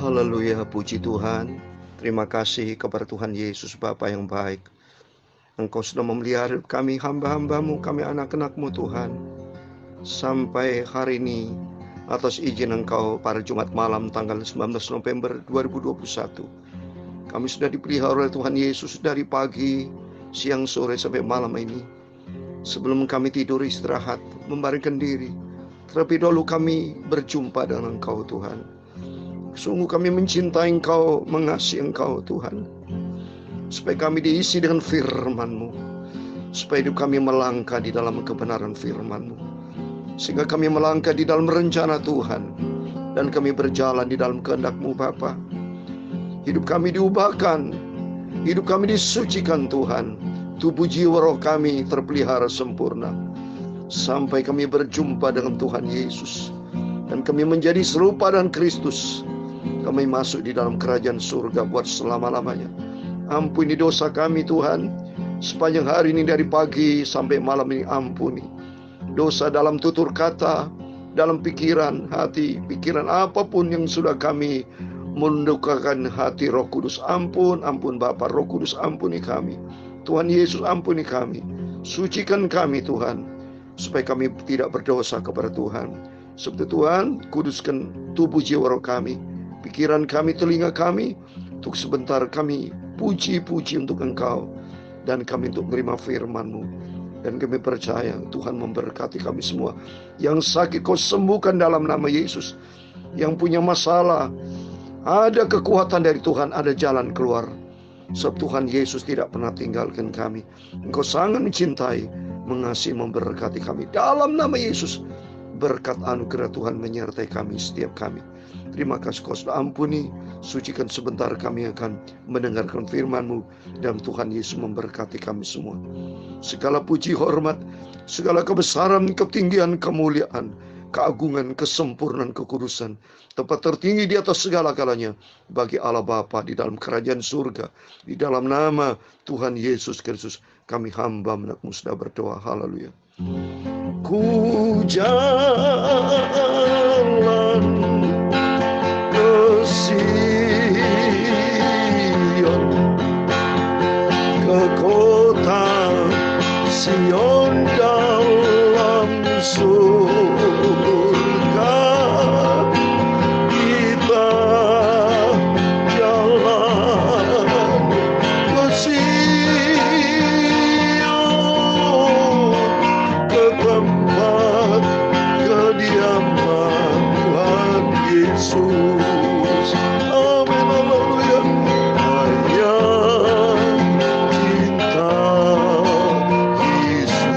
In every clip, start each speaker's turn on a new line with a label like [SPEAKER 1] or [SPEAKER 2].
[SPEAKER 1] Haleluya, puji Tuhan. Terima kasih kepada Tuhan Yesus Bapa yang baik. Engkau sudah memelihara kami, hamba-hambamu, kami anak-anakmu Tuhan. Sampai hari ini, atas izin Engkau pada Jumat malam tanggal 19 November 2021. Kami sudah dipelihara oleh Tuhan Yesus dari pagi, siang, sore sampai malam ini. Sebelum kami tidur istirahat, membaringkan diri, terlebih dahulu kami berjumpa dengan Engkau Tuhan. Sungguh kami mencintai Engkau, mengasihi Engkau Tuhan. Supaya kami diisi dengan firman-Mu. Supaya hidup kami melangkah di dalam kebenaran firman-Mu. Sehingga kami melangkah di dalam rencana Tuhan. Dan kami berjalan di dalam kehendak-Mu Bapa. Hidup kami diubahkan. Hidup kami disucikan Tuhan. Tubuh jiwa roh kami terpelihara sempurna. Sampai kami berjumpa dengan Tuhan Yesus. Dan kami menjadi serupa dengan Kristus. Kami masuk di dalam kerajaan surga buat selama-lamanya. Ampuni dosa kami Tuhan. Sepanjang hari ini dari pagi sampai malam ini ampuni. Dosa dalam tutur kata, dalam pikiran, hati, pikiran apapun yang sudah kami mendukakan hati Roh Kudus. Ampun Bapa, Roh Kudus ampuni kami. Tuhan Yesus ampuni kami. Sucikan kami Tuhan. Supaya kami tidak berdosa kepada Tuhan. Sebab Tuhan, kuduskan tubuh jiwa roh kami, pikiran kami, telinga kami, untuk sebentar kami puji-puji untuk Engkau, dan kami untuk menerima firman-Mu. Dan kami percaya Tuhan memberkati kami semua. Yang sakit Kau sembuhkan dalam nama Yesus. Yang punya masalah, ada kekuatan dari Tuhan, ada jalan keluar. Sebab Tuhan Yesus tidak pernah tinggalkan kami. Engkau sangat mencintai, mengasihi, memberkati kami. Dalam nama Yesus, berkat anugerah Tuhan menyertai kami, setiap kami. Terima kasih Kau sudah ampuni. Sucikan sebentar kami akan mendengarkan firman-Mu. Dan Tuhan Yesus memberkati kami semua. Segala puji, hormat, segala kebesaran, ketinggian, kemuliaan, keagungan, kesempurnaan, kekudusan, tempat tertinggi di atas segala-galanya bagi Allah Bapa di dalam kerajaan surga. Di dalam nama Tuhan Yesus Kristus kami hamba anak-Mu sudah berdoa. Haleluya. Ku jalan ke Sion, ke kota Sion dalam surga. Kita jalan ke Sion, ke tempat kediaman Tuhan Yesus. Amin, haleluya. Ayah cinta Yesus.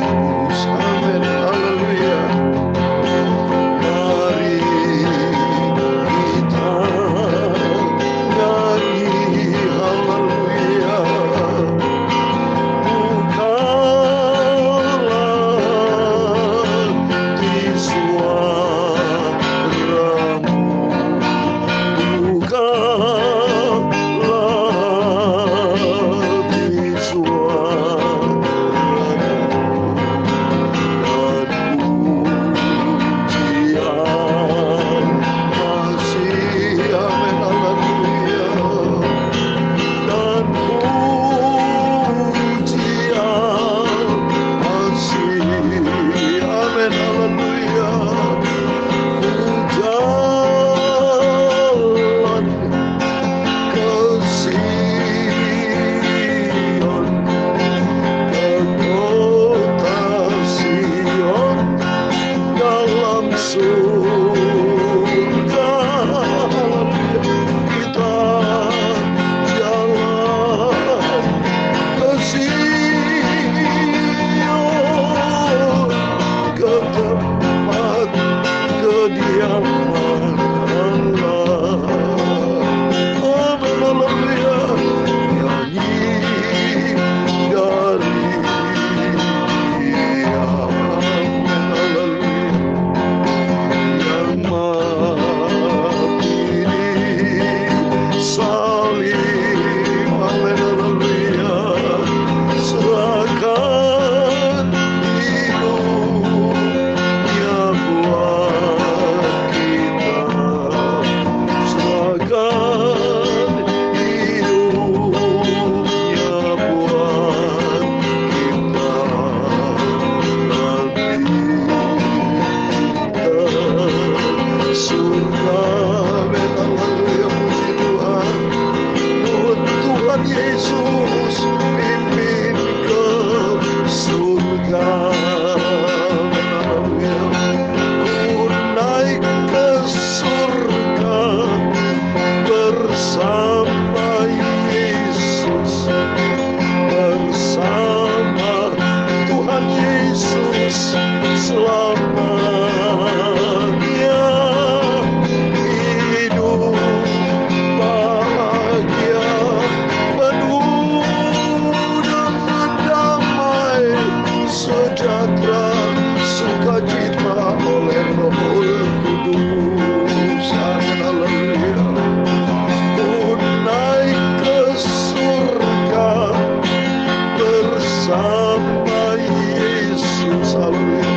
[SPEAKER 1] bersama Yesus. Haleluya.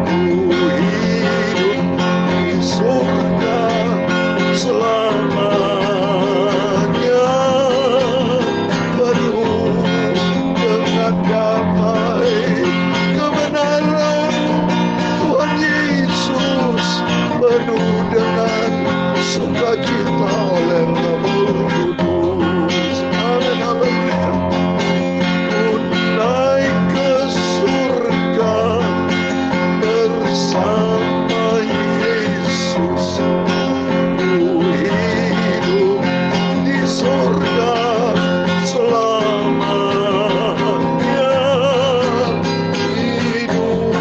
[SPEAKER 1] Ku hidup di surga selamanya, penuh dengan damai kebenaran Tuhan Yesus, penuh dengan sukacita oleh Roh Kudus. Amin, haleluya. Ku naik ke surga bersama Yesus. Ku hidup di surga selamanya, hidup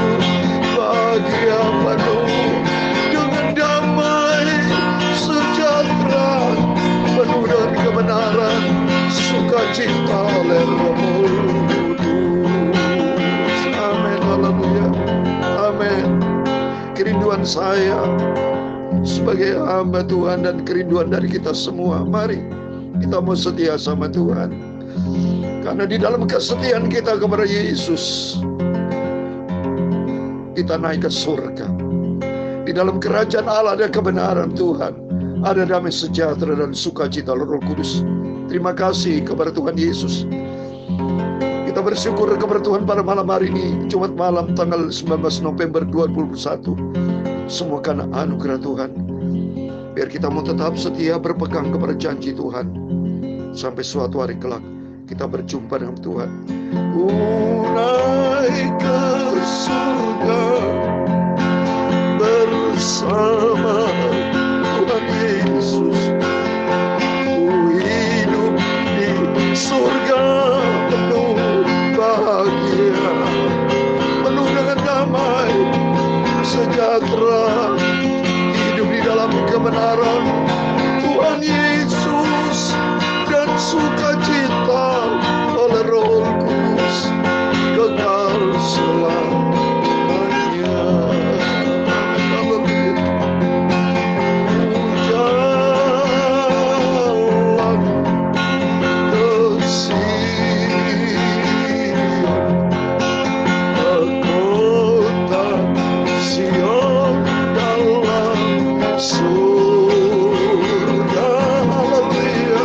[SPEAKER 1] bahagia penuh dengan damai sejahtera, penuh dengan kebenaran, sukacita oleh Roh Kudus. Amin, haleluya. Amin. Kerinduan saya sebagai hamba Tuhan dan kerinduan dari kita semua, mari kita mau setia sama Tuhan. Karena di dalam kesetiaan kita kepada Yesus, kita naik ke surga. Di dalam kerajaan Allah ada kebenaran Tuhan, ada damai sejahtera dan sukacita Roh Kudus. Terima kasih kepada Tuhan Yesus. Kita bersyukur kepada Tuhan pada malam hari ini, Jumat malam tanggal 19 November 2021. Semua karena anugerah Tuhan. Biar kita mau tetap setia berpegang kepada janji Tuhan. Sampai suatu hari kelak kita berjumpa dengan Tuhan. Ku naik ke surga bersama Tuhan Yesus. Ku hidup di surga penuh bahagia, penuh dengan damai sejahtera, hidup di dalam kebenaran Tuhan Yesus dan sukacita oleh Roh Kudus kekal selamanya. Haleluya. Jalan ke Sion, ke kota Sion dalam surga. Haleluya.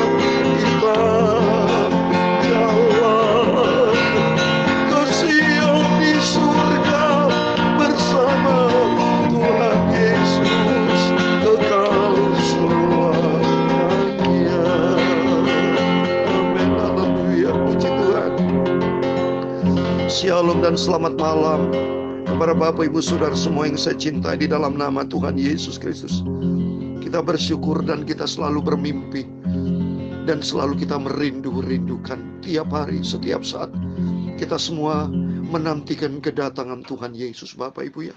[SPEAKER 1] Kita jalan ke Sion di surga bersama Tuhan Yesus kekal selamanya. Amin, haleluya, puji Tuhan. Shalom dan selamat malam kepada Bapak Ibu Saudara semua yang saya cintai di dalam nama Tuhan Yesus Kristus. Kita bersyukur dan kita selalu bermimpi dan selalu kita merindukan tiap hari, setiap saat. Kita semua menantikan kedatangan Tuhan Yesus, Bapak Ibu ya.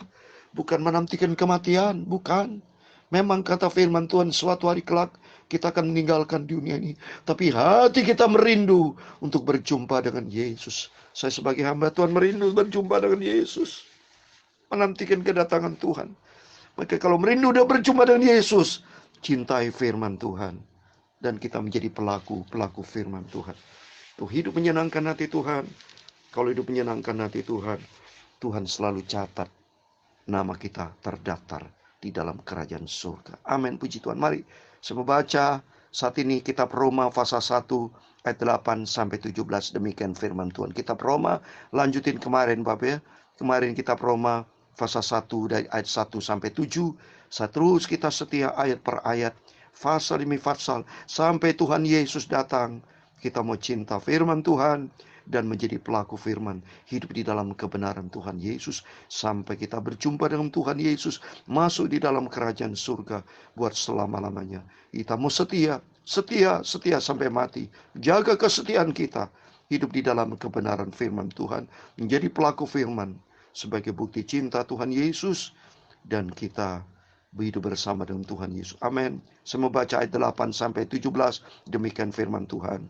[SPEAKER 1] Bukan menantikan kematian, bukan. Memang kata firman Tuhan, suatu hari kelak kita akan meninggalkan dunia ini. Tapi hati kita merindu untuk berjumpa dengan Yesus. Saya sebagai hamba Tuhan merindu berjumpa dengan Yesus. Menantikan kedatangan Tuhan. Maka kalau merindu dan berjumpa dengan Yesus, cintai firman Tuhan. Dan kita menjadi pelaku firman Tuhan. Tuh, hidup menyenangkan hati Tuhan. Kalau hidup menyenangkan hati Tuhan, Tuhan selalu catat nama kita terdaftar di dalam kerajaan surga. Amin, puji Tuhan. Mari saya membaca saat ini kitab Roma pasal 1 ayat 8 sampai 17. Demikian firman Tuhan. Kitab Roma lanjutin kemarin Bapak ya. Kemarin kitab Roma pasal 1 dari ayat 1 sampai 7. Terus kita setia ayat per ayat, pasal demi pasal sampai Tuhan Yesus datang. Kita mau cinta firman Tuhan dan menjadi pelaku firman, hidup di dalam kebenaran Tuhan Yesus sampai kita berjumpa dengan Tuhan Yesus, masuk di dalam kerajaan surga buat selama-lamanya. Kita mau setia sampai mati. Jaga kesetiaan kita, hidup di dalam kebenaran firman Tuhan, menjadi pelaku firman sebagai bukti cinta Tuhan Yesus, dan kita hidup bersama dengan Tuhan Yesus. Amin. Saya membaca ayat 8 sampai 17. Demikian firman Tuhan.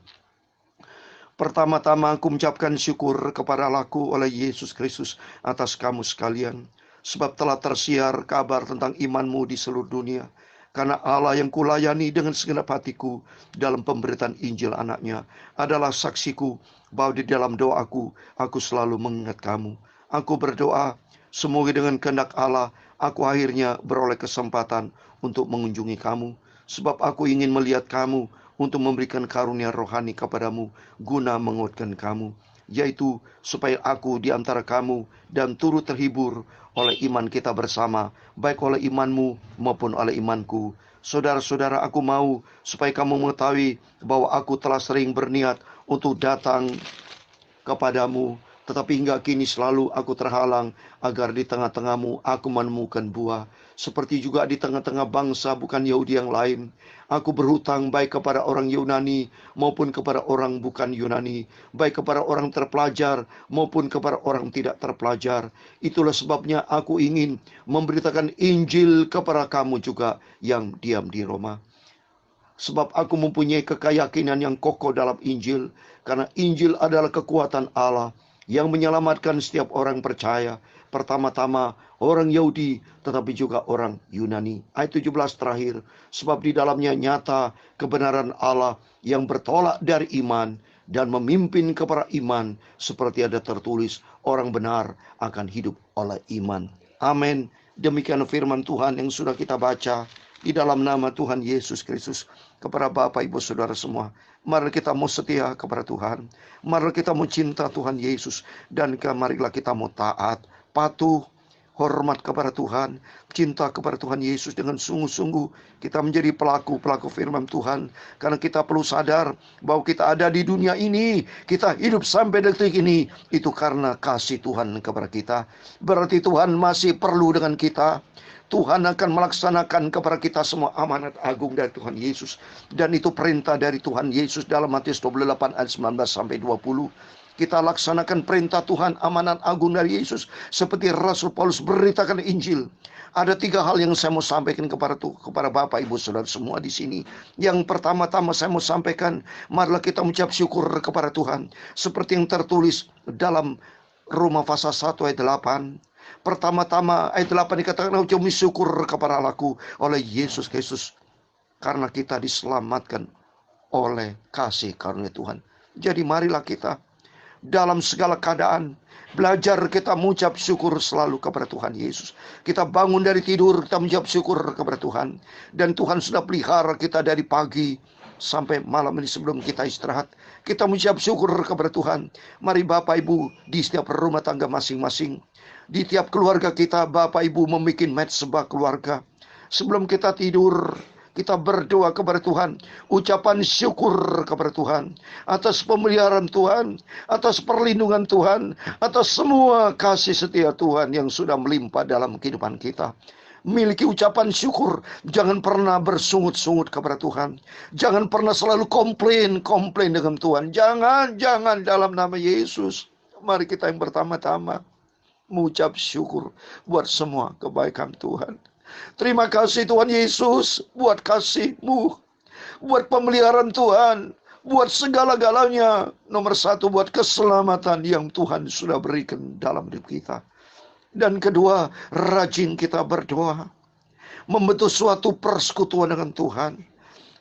[SPEAKER 1] Pertama-tama aku mengucapkan syukur kepada Allahku oleh Yesus Kristus atas kamu sekalian, sebab telah tersiar kabar tentang imanmu di seluruh dunia. Karena Allah yang kulayani dengan segenap hatiku dalam pemberitaan Injil anaknya adalah saksiku bahwa di dalam doaku, aku selalu mengingat kamu. Aku berdoa, semoga dengan kehendak Allah, aku akhirnya beroleh kesempatan untuk mengunjungi kamu. Sebab aku ingin melihat kamu untuk memberikan karunia rohani kepadamu, guna menguatkan kamu. Yaitu supaya aku di antara kamu dan turut terhibur oleh iman kita bersama, baik oleh imanmu maupun oleh imanku. Saudara-saudara, aku mau supaya kamu mengetahui bahwa aku telah sering berniat untuk datang kepadamu, tetapi hingga kini selalu aku terhalang agar di tengah-tengahmu aku menemukan buah. Seperti juga di tengah-tengah bangsa bukan Yahudi yang lain, aku berhutang baik kepada orang Yunani maupun kepada orang bukan Yunani, baik kepada orang terpelajar maupun kepada orang tidak terpelajar. Itulah sebabnya aku ingin memberitakan Injil kepada kamu juga yang diam di Roma. Sebab aku mempunyai keyakinan yang kokoh dalam Injil, karena Injil adalah kekuatan Allah yang menyelamatkan setiap orang percaya. Pertama-tama orang Yahudi, tetapi juga orang Yunani. Ayat 17 terakhir, sebab di dalamnya nyata kebenaran Allah yang bertolak dari iman dan memimpin kepada iman, seperti ada tertulis, orang benar akan hidup oleh iman. Amin. Demikian firman Tuhan yang sudah kita baca. Di dalam nama Tuhan Yesus Kristus, kepada Bapak, Ibu, Saudara semua, mari kita mau setia kepada Tuhan. Mari kita mau cinta Tuhan Yesus. Dan marilah kita mau taat, patuh, hormat kepada Tuhan, cinta kepada Tuhan Yesus dengan sungguh-sungguh. Kita menjadi pelaku-pelaku firman Tuhan. Karena kita perlu sadar bahwa kita ada di dunia ini, kita hidup sampai detik ini, itu karena kasih Tuhan kepada kita. Berarti Tuhan masih perlu dengan kita. Tuhan akan melaksanakan kepada kita semua amanat agung dari Tuhan Yesus. Dan itu perintah dari Tuhan Yesus dalam Matius 28 ayat 19 sampai 20. Kita laksanakan perintah Tuhan, amanat agung dari Yesus. Seperti Rasul Paulus beritakan Injil. Ada 3 hal yang saya mau sampaikan kepada Bapak, Ibu, Saudara semua di sini. Yang pertama-tama saya mau sampaikan, marilah kita mengucap syukur kepada Tuhan. Seperti yang tertulis dalam Roma pasal 1 ayat 8. Pertama-tama ayat 8 dikatakan, ucap syukur kepada Allahku oleh Yesus Kristus, karena kita diselamatkan oleh kasih karunia Tuhan. Jadi marilah kita dalam segala keadaan belajar kita mengucap syukur selalu kepada Tuhan Yesus. Kita bangun dari tidur, kita mengucap syukur kepada Tuhan. Dan Tuhan sudah pelihara kita dari pagi sampai malam ini sebelum kita istirahat. Kita mengucap syukur kepada Tuhan. Mari Bapak Ibu di setiap rumah tangga masing-masing, di tiap keluarga kita, Bapak Ibu membuat mezbah keluarga. Sebelum kita tidur, kita berdoa kepada Tuhan, ucapan syukur kepada Tuhan atas pemeliharaan Tuhan, atas perlindungan Tuhan, atas semua kasih setia Tuhan yang sudah melimpah dalam kehidupan kita. Miliki ucapan syukur. Jangan pernah bersungut-sungut kepada Tuhan. Jangan pernah selalu komplain dengan Tuhan. Jangan dalam nama Yesus. Mari kita yang pertama-tama mengucap syukur buat semua kebaikan Tuhan. Terima kasih Tuhan Yesus buat kasih-Mu, buat pemeliharaan Tuhan, buat segala-galanya. Nomor 1, buat keselamatan yang Tuhan sudah berikan dalam hidup kita. Dan kedua, rajin kita berdoa, membentuk suatu persekutuan dengan Tuhan.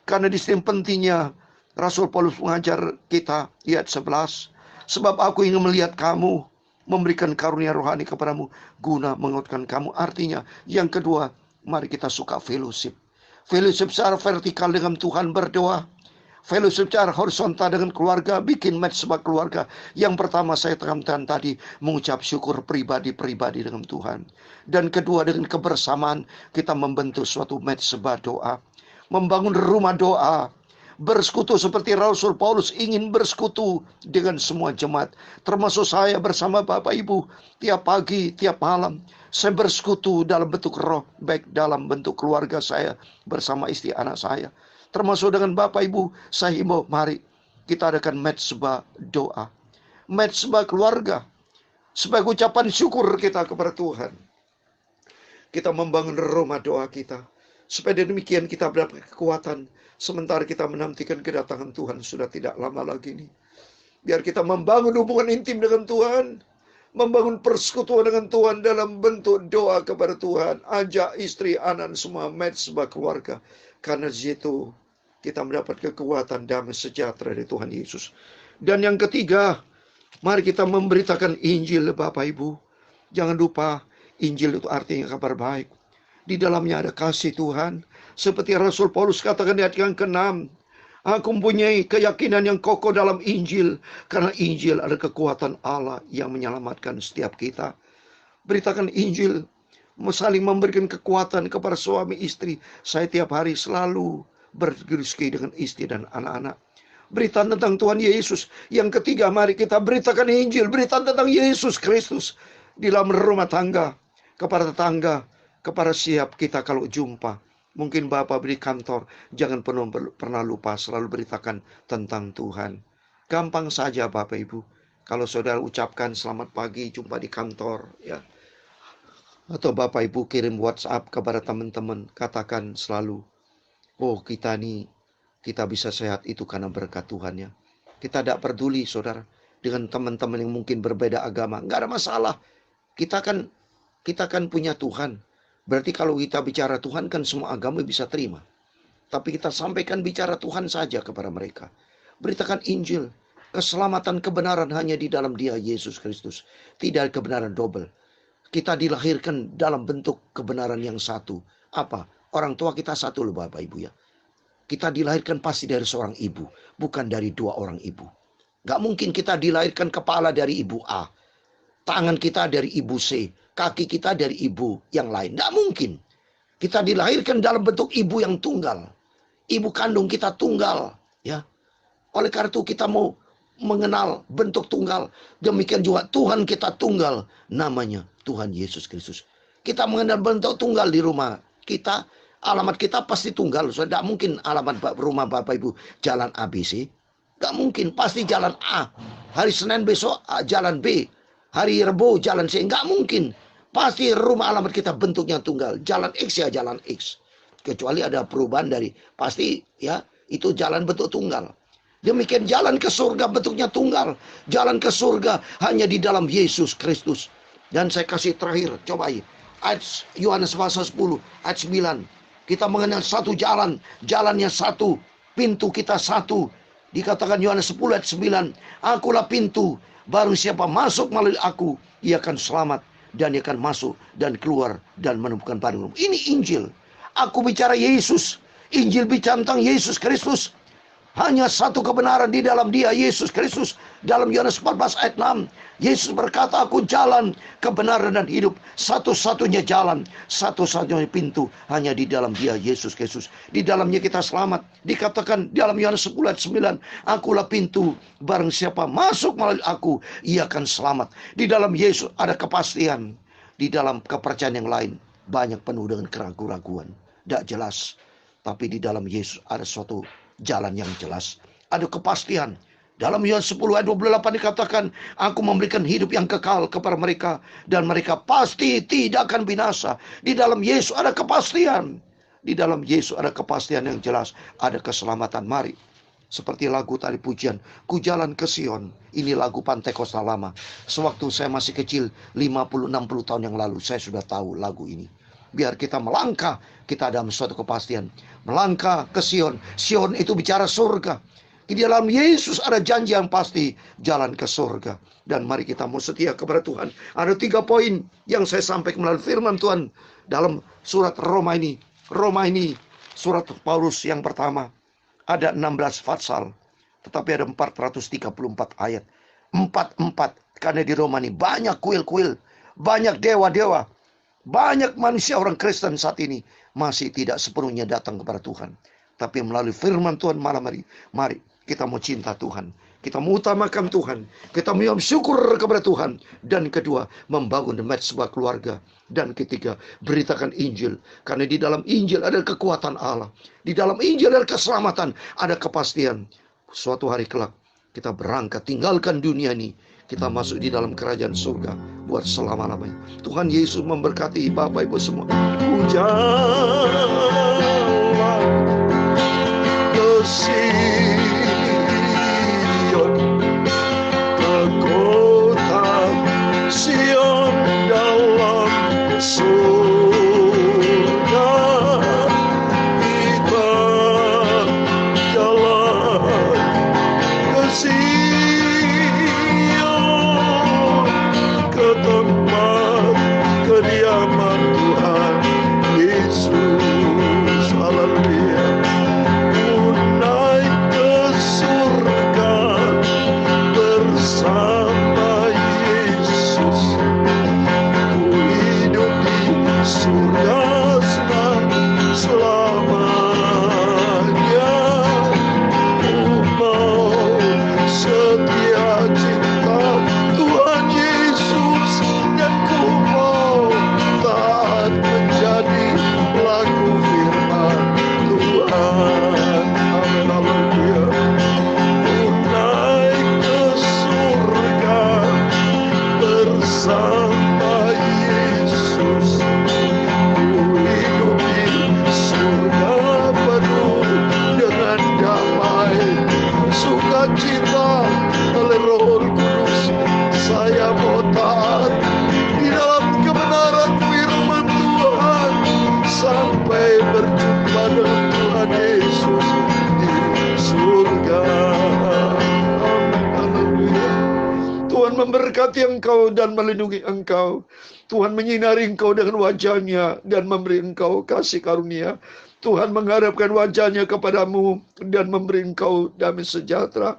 [SPEAKER 1] Karena di sini pentingnya Rasul Paulus mengajar kita, ayat 11, sebab aku ingin melihat kamu, memberikan karunia rohani kepadamu, guna menguatkan kamu. Artinya, yang kedua, mari kita suka fellowship. Fellowship secara vertikal dengan Tuhan, berdoa. Fellowship secara horizontal dengan keluarga, bikin mezbah keluarga. Yang pertama saya tekankan tadi, mengucap syukur pribadi-pribadi dengan Tuhan. Dan kedua, dengan kebersamaan, kita membentuk suatu mezbah doa. Membangun rumah doa. Bersekutu seperti Rasul Paulus ingin bersekutu dengan semua jemaat. Termasuk saya bersama Bapak Ibu. Tiap pagi, tiap malam. Saya bersekutu dalam bentuk roh. Baik dalam bentuk keluarga saya bersama istri anak saya. Termasuk dengan Bapak Ibu. Saya himbau, mari kita adakan mezbah doa. Mezbah keluarga. Sebagai ucapan syukur kita kepada Tuhan. Kita membangun rumah doa kita. Supaya demikian kita mendapat kekuatan. Sementara kita menantikan kedatangan Tuhan sudah tidak lama lagi nih. Biar kita membangun hubungan intim dengan Tuhan. membangun persekutuan dengan Tuhan dalam bentuk doa kepada Tuhan. Ajak istri, anak, semua match sebuah keluarga. Karena di situ kita mendapat kekuatan, damai, sejahtera dari Tuhan Yesus. Dan yang ketiga, mari kita memberitakan Injil, Bapak Ibu. Jangan lupa, Injil itu artinya kabar baik. Di dalamnya ada kasih Tuhan. Seperti Rasul Paulus katakan di ayat yang ke-6. Aku mempunyai keyakinan yang kokoh dalam Injil. Karena Injil ada kekuatan Allah yang menyelamatkan setiap kita. Beritakan Injil. Saling memberikan kekuatan kepada suami istri. Saya tiap hari selalu berdiskusi dengan istri dan anak-anak. Berita tentang Tuhan Yesus. Yang ketiga, mari kita beritakan Injil. Berita tentang Yesus Kristus. Di dalam rumah tangga. Kepada tetangga. Kepada siap kita kalau jumpa. Mungkin Bapak di kantor, jangan pernah lupa selalu beritakan tentang Tuhan. Gampang saja Bapak Ibu. Kalau saudara ucapkan selamat pagi, jumpa di kantor, ya. Atau Bapak Ibu kirim WhatsApp kepada teman-teman, katakan selalu, oh kita bisa sehat itu karena berkat Tuhan ya. Kita tidak peduli saudara dengan teman-teman yang mungkin berbeda agama, nggak ada masalah. Kita kan punya Tuhan. Berarti kalau kita bicara Tuhan kan semua agama bisa terima. Tapi kita sampaikan bicara Tuhan saja kepada mereka. Beritakan Injil. Keselamatan kebenaran hanya di dalam Dia Yesus Kristus. Tidak kebenaran double. Kita dilahirkan dalam bentuk kebenaran yang satu. Apa? Orang tua kita satu loh Bapak Ibu ya. Kita dilahirkan pasti dari seorang ibu. Bukan dari dua orang ibu. Gak mungkin kita dilahirkan kepala dari ibu A. Tangan kita dari ibu C. Kaki kita dari ibu yang lain. Tidak mungkin. Kita dilahirkan dalam bentuk ibu yang tunggal. Ibu kandung kita tunggal. Ya. Oleh karena itu kita mau mengenal bentuk tunggal. Demikian juga Tuhan kita tunggal. Namanya Tuhan Yesus Kristus. Kita mengenal bentuk tunggal di rumah kita. Alamat kita pasti tunggal. Tidak mungkin alamat rumah Bapak Ibu jalan ABC. Tidak mungkin. Pasti jalan A. Hari Senin besok jalan B. Hari Rebo jalan C. Nggak mungkin. Pasti rumah alamat kita bentuknya tunggal. Jalan X ya jalan X. Kecuali ada perubahan dari. Pasti ya itu jalan bentuk tunggal. Demikian jalan ke surga bentuknya tunggal. Jalan ke surga hanya di dalam Yesus Kristus. Dan saya kasih terakhir. Coba ayat Yohanes pasal 10. Ayat 9. Kita mengenal satu jalan. Jalannya satu. Pintu kita satu. Dikatakan Yohanes 10 ayat 9. Akulah pintu. Barang siapa masuk melalui aku, ia akan selamat. Dan ia akan masuk dan keluar dan menemukan padang. Ini Injil. Aku bicara Yesus. Injil bicara tentang Yesus Kristus. Hanya satu kebenaran di dalam Dia, Yesus Kristus. Dalam Yohanes 14 ayat 6. Yesus berkata, aku jalan, kebenaran dan hidup. Satu-satunya jalan, satu-satunya pintu. Hanya di dalam Dia, Yesus Kristus. Di dalamnya kita selamat. Dikatakan dalam Yohanes 10 ayat 9. Akulah pintu, barang siapa masuk melalui aku, ia akan selamat. Di dalam Yesus ada kepastian. Di dalam kepercayaan yang lain, banyak penuh dengan keraguan-keraguan. Tidak jelas. Tapi di dalam Yesus ada suatu jalan yang jelas. Ada kepastian. Dalam Yohanes 10 ayat 28 dikatakan, aku memberikan hidup yang kekal kepada mereka. Dan mereka pasti tidak akan binasa. Di dalam Yesus ada kepastian. Di dalam Yesus ada kepastian yang jelas. Ada keselamatan. Mari. Seperti lagu tadi pujian. Ku jalan ke Sion. Ini lagu Pantekosta lama. Sewaktu saya masih kecil, 50-60 tahun yang lalu, saya sudah tahu lagu ini. Biar kita melangkah, kita dalam suatu kepastian. Melangkah ke Sion. Sion itu bicara surga. Di dalam Yesus ada janji yang pasti. Jalan ke surga. Dan mari kita mau setia kepada Tuhan. Ada 3 poin yang saya sampaikan melalui firman Tuhan. Dalam surat Roma ini. Roma ini surat Paulus yang pertama. Ada 16 pasal. Tetapi ada 434 ayat. 44. Karena di Roma ini banyak kuil-kuil. Banyak dewa-dewa. Banyak manusia orang Kristen saat ini masih tidak sepenuhnya datang kepada Tuhan. Tapi melalui firman Tuhan malam hari, mari kita mau cinta Tuhan. Kita mau utamakan Tuhan. Kita mau syukur kepada Tuhan. Dan kedua, membangun sebuah keluarga. Dan ketiga, beritakan Injil. Karena di dalam Injil ada kekuatan Allah. Di dalam Injil ada keselamatan. Ada kepastian. Suatu hari kelak kita berangkat tinggalkan dunia ini. Kita masuk di dalam kerajaan surga buat selama-lamanya. Tuhan Yesus memberkati Bapak Ibu semua. Ku jalan ke Sion, ke kota Sion. bersama Yesus. Ku hidupi surga penuh dengan damai, sukacita oleh Roh Kudus. Saya mau taat di dalam kebenaran firman Tuhan sampai berjumpa dengan Tuhan Yesus di surga. Haleluya. Tuhan memberkati engkau dan melindungi engkau. Tuhan menyinari engkau dengan wajah-Nya dan memberi engkau kasih karunia. Tuhan menghadapkan wajah-Nya kepadamu dan memberi engkau damai sejahtera.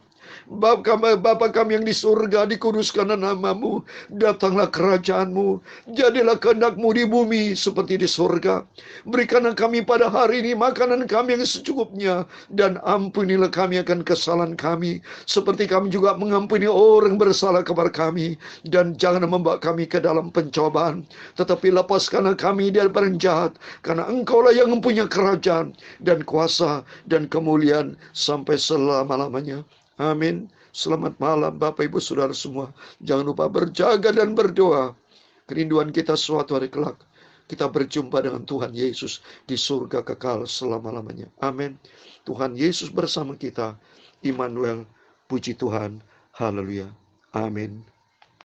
[SPEAKER 1] Bapa kami yang di surga, dikuduskanlah namamu, datanglah kerajaanmu, jadilah kehendak-mu di bumi seperti di surga. Berikanlah kami pada hari ini makanan kami yang secukupnya, dan ampunilah kami akan kesalahan kami, seperti kami juga mengampuni orang bersalah kepada kami. Dan jangan membawa kami ke dalam pencobaan, tetapi lepaskanlah kami dari barang jahat, karena Engkaulah yang mempunyai kerajaan dan kuasa dan kemuliaan sampai selama-lamanya. Amin. Selamat malam Bapak Ibu Saudara semua. Jangan lupa berjaga dan berdoa. Kerinduan kita suatu hari kelak kita berjumpa dengan Tuhan Yesus di surga kekal selama-lamanya. Amin. Tuhan Yesus bersama kita. Immanuel. Puji Tuhan. Haleluya. Amin.